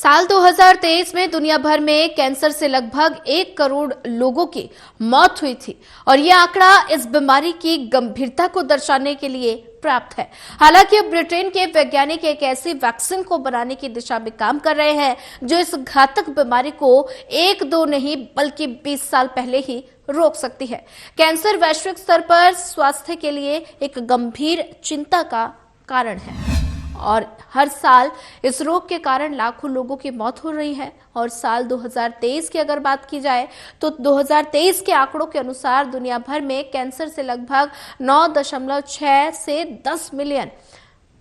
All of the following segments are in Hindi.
साल 2023 में दुनिया भर में कैंसर से लगभग 1 करोड़ लोगों की मौत हुई थी और यह आंकड़ा इस बीमारी की गंभीरता को दर्शाने के लिए प्राप्त है। हालांकि अब ब्रिटेन के वैज्ञानिक एक ऐसी वैक्सीन को बनाने की दिशा में काम कर रहे हैं जो इस घातक बीमारी को 1-2 नहीं बल्कि 20 साल पहले ही रोक सकती है। कैंसर वैश्विक स्तर पर स्वास्थ्य के लिए एक गंभीर चिंता का कारण है और हर साल इस रोग के कारण लाखों लोगों की मौत हो रही है। और साल 2023 की अगर बात की जाए तो 2023 के आंकड़ों के अनुसार दुनिया भर में कैंसर से लगभग 9.6 से 10 मिलियन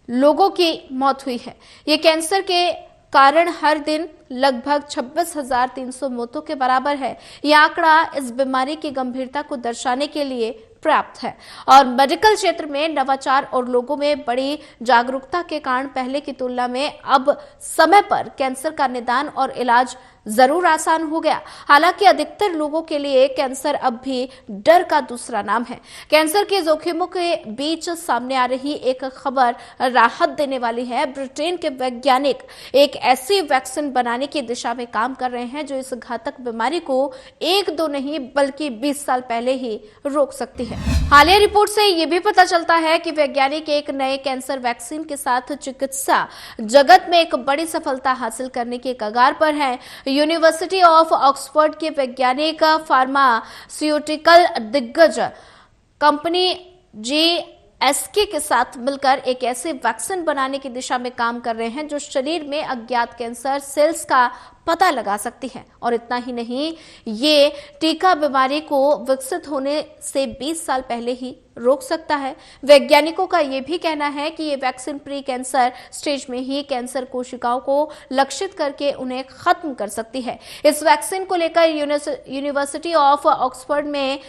लोगों की मौत हुई है। ये कैंसर के कारण हर दिन लगभग 26,300 मौतों के बराबर है। यह आंकड़ा इस बीमारी की गंभीरता को दर्शाने के लिए प्राप्त है और मेडिकल क्षेत्र में नवाचार और लोगों में बड़ी जागरूकता के कारण पहले की तुलना में अब समय पर कैंसर का निदान और इलाज जरूर आसान हो गया। हालांकि अधिकतर लोगों के लिए कैंसर अब भी डर का दूसरा नाम है। कैंसर के जोखिमों के बीच सामने आ रही एक खबर राहत देने वाली है। ब्रिटेन के वैज्ञानिक एक ऐसी वैक्सीन बनाने की दिशा में काम कर रहे हैं जो इस घातक बीमारी को 1-2 नहीं बल्कि 20 साल पहले ही रोक सकती है। हालिया रिपोर्ट से यह भी पता चलता है कि वैज्ञानिक एक नए कैंसर वैक्सीन के साथ चिकित्सा जगत में एक बड़ी सफलता हासिल करने की कगार पर है। यूनिवर्सिटी ऑफ ऑक्सफोर्ड के वैज्ञानिक फार्मास्यूटिकल दिग्गज कंपनी GSK के साथ मिलकर एक ऐसे वैक्सीन बनाने की दिशा में काम कर रहे हैं जो शरीर में अज्ञात कैंसर सेल्स का पता लगा सकती है। और इतना ही नहीं, ये टीका बीमारी को विकसित होने से 20 साल पहले ही रोक सकता है। वैज्ञानिकों का यह भी कहना है कि ये वैक्सीन प्री कैंसर स्टेज में ही कैंसर कोशिकाओं को लक्षित करके उन्हें खत्म कर सकती है। इस वैक्सीन को लेकर यूनिवर्सिटी ऑफ ऑक्सफोर्ड में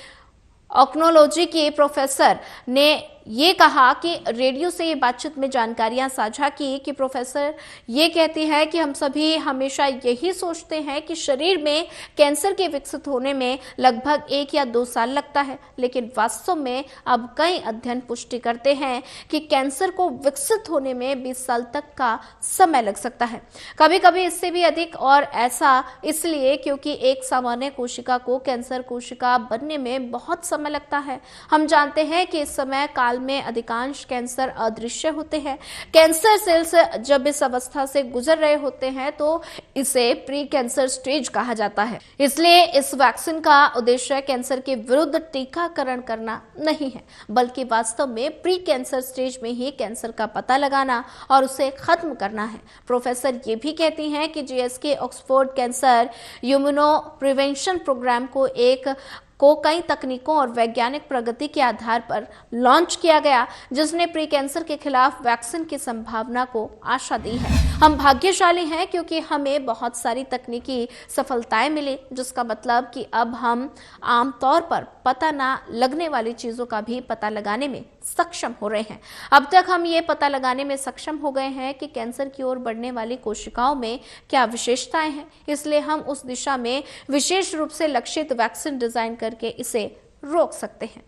ऑक्नोलॉजी के प्रोफेसर ने ये कहा कि रेडियो से ये बातचीत में जानकारियां साझा की कि प्रोफेसर ये कहती है कि हम सभी हमेशा यही सोचते हैं कि शरीर में कैंसर के विकसित होने में लगभग 1 या 2 साल लगता है, लेकिन वास्तव में अब कई अध्ययन पुष्टि करते हैं कि कैंसर को विकसित होने में 20 साल तक का समय लग सकता है, कभी कभी इससे भी अधिक। और ऐसा इसलिए क्योंकि एक सामान्य कोशिका को कैंसर कोशिका बनने में बहुत समय लगता है। हम जानते हैं कि इस समय में अधिकांश कैंसर अदृश्य होते हैं। कैंसर सेल्स जब इस अवस्था से गुजर रहे होते हैं तो इसे प्री कैंसर स्टेज कहा जाता है। इसलिए इस वैक्सीन का उद्देश्य कैंसर के विरुद्ध टीकाकरण करना नहीं है, बल्कि वास्तव में प्री कैंसर स्टेज में ही कैंसर का पता लगाना और उसे खत्म करना है। प्रोफेसर ये भी कहती हैं कि GSK Oxford cancer immunoprevention programme को कई तकनीकों और वैज्ञानिक प्रगति के आधार पर लॉन्च किया गया, जिसने प्री कैंसर के खिलाफ वैक्सीन की संभावना को आशा दी है। हम भाग्यशाली हैं क्योंकि हमें बहुत सारी तकनीकी सफलताएं मिली, जिसका मतलब कि अब हम आमतौर पर पता ना लगने वाली चीजों का भी पता लगाने में सक्षम हो रहे हैं। अब तक हम ये पता लगाने में सक्षम हो गए हैं कि कैंसर की ओर बढ़ने वाली कोशिकाओं में क्या विशेषताएं हैं, इसलिए हम उस दिशा में विशेष रूप से लक्षित वैक्सीन डिजाइन करके इसे रोक सकते हैं।